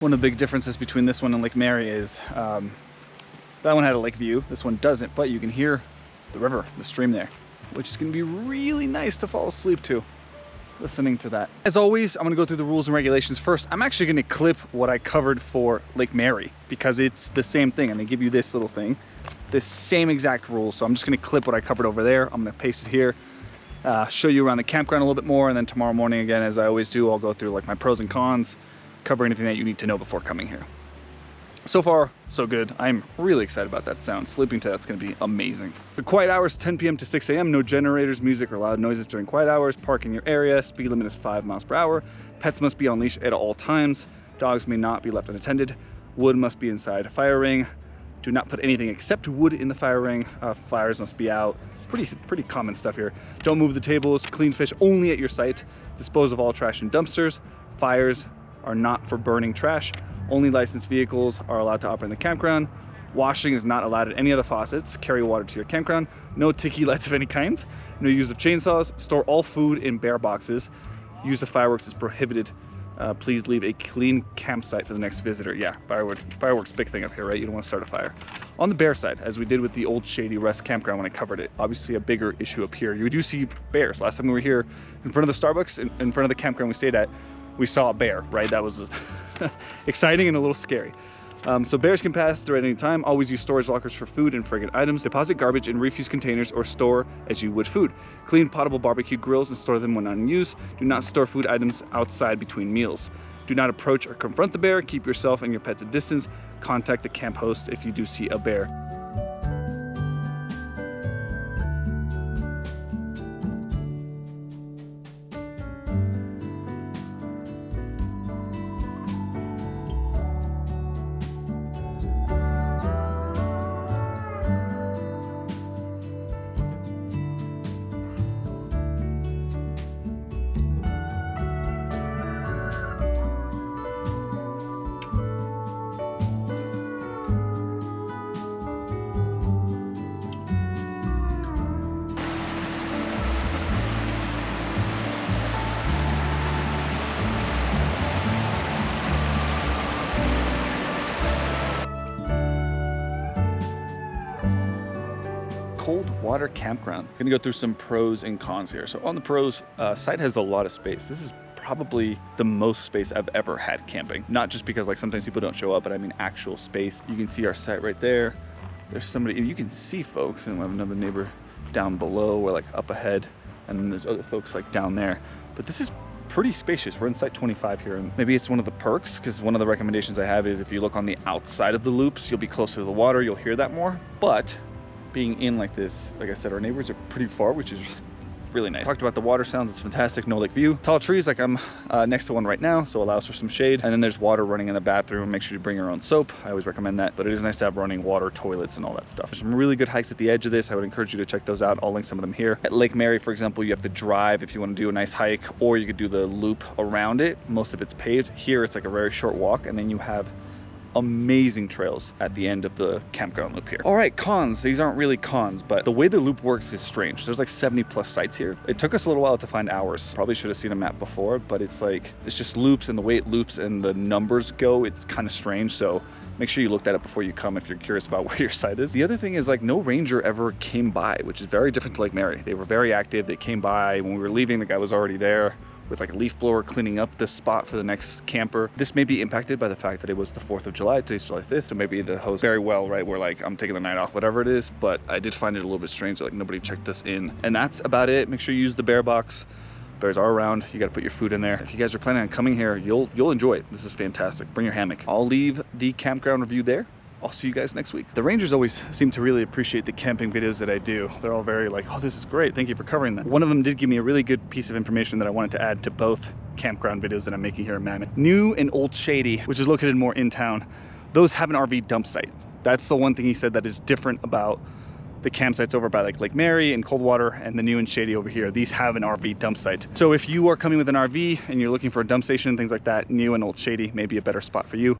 One of the big differences between this one and Lake Mary is that one had a lake view, this one doesn't, but you can hear the river, the stream there, which is gonna be really nice to fall asleep to, listening to that. As always, I'm gonna go through the rules and regulations first. I'm actually gonna clip what I covered for Lake Mary because it's the same thing, and they give you this little thing, this same exact rule. So I'm just gonna clip what I covered over there. I'm gonna paste it here, show you around the campground a little bit more, and then tomorrow morning, again, as I always do, I'll go through like my pros and cons, cover anything that you need to know before coming here. So far, so good. I'm really excited about that sound. Sleeping to that's gonna be amazing. The quiet hours, 10 p.m. to 6 a.m. No generators, music, or loud noises during quiet hours. Park in your area. Speed limit is 5 miles per hour. Pets must be on leash at all times. Dogs may not be left unattended. Wood must be inside a fire ring. Do not put anything except wood in the fire ring. Fires must be out. Pretty common stuff here. Don't move the tables. Clean fish only at your site. Dispose of all trash in dumpsters. Fires are not for burning trash. Only licensed vehicles are allowed to operate in the campground. Washing is not allowed at any other faucets. Carry water to your campground. No tiki lights of any kinds. No use of chainsaws. Store all food in bear boxes. Use of fireworks is prohibited. Please leave a clean campsite for the next visitor. Yeah, fireworks big thing up here, right? You don't want to start a fire. On the bear side, as we did with the old Shady Rest campground when I covered it, obviously a bigger issue up here. You do see bears. Last time we were here in front of the Starbucks, in front of the campground we stayed at, we saw a bear, right? That was exciting and a little scary. So bears can pass through at any time. Always use storage lockers for food and fragrant items. Deposit garbage in refuse containers or store as you would food. Clean potable barbecue grills and store them when not in use. Do not store food items outside between meals. Do not approach or confront the bear. Keep yourself and your pets at distance. Contact the camp host if you do see a bear. Coldwater Campground. I'm gonna go through some pros and cons here. So on the pros, site has a lot of space. This is probably the most space I've ever had camping. Not just because like sometimes people don't show up, but I mean actual space. You can see our site right there. There's somebody, you can see folks, and we have another neighbor down below. We're like up ahead, and then there's other folks like down there. But this is pretty spacious. We're in site 25 here, and maybe it's one of the perks, because one of the recommendations I have is if you look on the outside of the loops, you'll be closer to the water, you'll hear that more. But being in like this, like I said, our neighbors are pretty far, which is really nice. Talked about the water sounds, it's fantastic, no lake view. Tall trees, like I'm next to one right now, so allows for some shade. And then there's water running in the bathroom. Make sure you bring your own soap. I always recommend that, but it is nice to have running water, toilets, and all that stuff. There's some really good hikes at the edge of this. I would encourage you to check those out. I'll link some of them here. At Lake Mary, for example, you have to drive if you want to do a nice hike, or you could do the loop around it. Most of it's paved. Here, it's like a very short walk, and then you have amazing trails at the end of the campground loop here. All right, cons. These aren't really cons, but the way the loop works is strange. There's like 70 plus sites here. It took us a little while to find ours. Probably should have seen a map before, but it's just loops, and the way it loops and the numbers go, it's kind of strange. So make sure you look that up before you come if you're curious about where your site is. The other thing is like no ranger ever came by, which is very different to Lake Mary. They were very active. They came by when we were leaving. The guy was already there with like a leaf blower cleaning up the spot for the next camper. This may be impacted by the fact that it was the 4th of July, today's July 5th, so maybe the host very well, right, we're like, I'm taking the night off, whatever it is, but I did find it a little bit strange that like nobody checked us in. And that's about it. Make sure you use the bear box. Bears are around. You got to put your food in there. If you guys are planning on coming here, you'll enjoy it. This is fantastic. Bring your hammock. I'll leave the campground review there. I'll see you guys next week. The rangers always seem to really appreciate the camping videos that I do. They're all very like, oh, this is great. Thank you for covering that. One of them did give me a really good piece of information that I wanted to add to both campground videos that I'm making here in Mammoth. New and Old Shady, which is located more in town, those have an RV dump site. That's the one thing he said that is different about the campsites over by like Lake Mary and Coldwater and the New and Shady over here. These have an RV dump site. So if you are coming with an RV and you're looking for a dump station and things like that, New and Old Shady may be a better spot for you.